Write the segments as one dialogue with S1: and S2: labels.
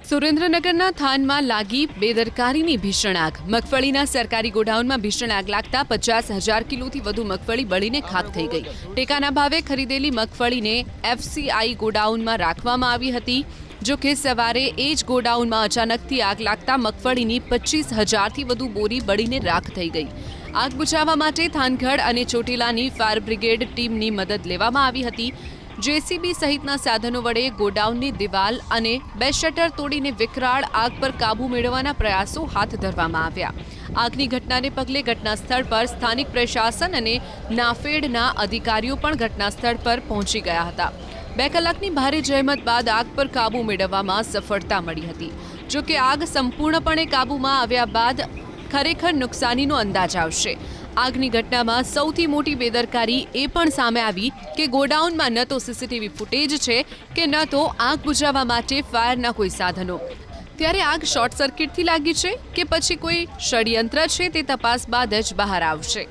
S1: સુરેન્દ્રનગરના થાનમાં લાગી બેદરકારીની ભીષણ આગ। મગફળીના સરકારી ગોડાઉનમાં ભીષણ આગ લાગતા 50,000 કિલોથી વધુ મગફળી બળીને ખાખ થઈ ગઈ। ટેકાના ભાવે ખરીદેલી મગફળીને એફસીઆઈ ગોડાઉનમાં રાખવામાં આવી હતી। જો કે સવારે એ જ ગોડાઉનમાં અચાનકથી આગ લાગતા મગફળીની 25,000થી વધુ બોરી બળીને રાખ થઈ ગઈ। આગ બુઝાવવા માટે થાનગઢ અને ચોટીલાની ફાયર બ્રિગેડ ટીમની મદદ લેવામાં આવી હતી। જેસીબી સહિતના સાધનો વડે ગોડાઉનની દિવાલ અને 2 શટર તોડીને વિકરાળ આગ પર કાબૂ મેળવવાના પ્રયાસો હાથ ધરવામાં આવ્યા। આગની ઘટનાને પગલે ઘટના સ્થળ પર સ્થાનિક પ્રશાસન અને નાફેડના અધિકારીઓ પણ ઘટના સ્થળ પર પહોંચી ગયા હતા। 2 કલાકની ભારે જહેમત બાદ આગ પર કાબૂ મેળવવામાં સફળતા મળી હતી। જો કે આગ સંપૂર્ણપણે કાબૂમાં આવ્યા બાદ ખરેખર નુકસાનીનો અંદાજ આવશે। આગની ઘટનામાં સૌથી મોટી બેદરકારી એ પણ સામે આવી કે ગોડાઉનમાં ન તો સીસીટીવી ફૂટેજ છે કે ન તો આગ બુઝાવવા માટે ફાયરના કોઈ સાધનો। ત્યારે આગ શોર્ટ સર્કિટથી લાગી છે કે પછી કોઈ ષડયંત્ર છે તે તપાસ બાદ જ બહાર આવશે।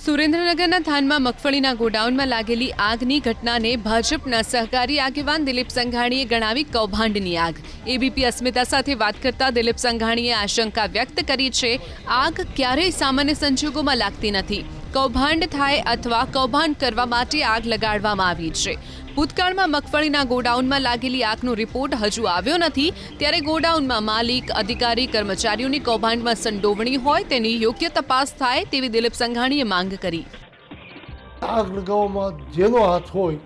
S1: સુરેન્દ્રનગરના થાનમાં મગફળીના ગોડાઉનમાં લાગેલી આગની ઘટનાને ભાજપના સહકારી આગેવાન દિલીપ સંઘાણીએ ગણાવી કૌભાંડની આગ। એબીપી અસ્મિતા સાથે વાત કરતા દિલીપ સંઘાણીએ આશંકા વ્યક્ત કરી છે, આગ ક્યારેય સામાન્ય સંજોગોમાં લાગતી નથી। કૌભાંડ થાય અથવા કૌભાંડ કરવા માટે આગ લગાડવામાં આવી છે। ભૂતકાળમાં મગફળીના ગોડાઉનમાં લાગેલી આગનો રિપોર્ટ હજુ આવ્યો નથી, ત્યારે ગોડાઉનમાં માલિક, અધિકારી, કર્મચારીઓની કૌભાંડમાં સંડોવણી હોય તેની યોગ્ય તપાસ થાય તેવી દિલીપ સંઘાણીએ માંગ કરી।
S2: આગ લગાવવામાં જેનો હાથ હોય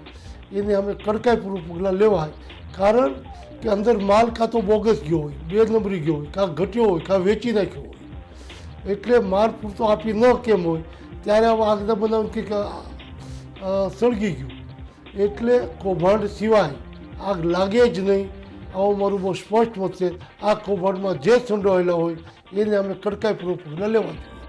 S2: એને અમે કડકાઈપૂર્વક પગલાં લેવાય, કારણ કે અંદર માલ કાં તો બોગસ ગયો હોય, 2 નંબરી ગયો હોય, કાં ઘટ્યો હોય, કાં વેચી નાખ્યો હોય, એટલે માલ પૂરતો આપી ન કેમ હોય ત્યારે આગના બનાવ કંઈક સળગી ગયું, એટલે કૌભાંડ સિવાય આગ લાગે જ નહીં, આવું મારું બહુ સ્પષ્ટ મત છે। આ કૌભાંડમાં જે સંડોવાયેલા હોય એને અમે કડકાઈપૂર્વક પગલાં લેવા જોઈએ।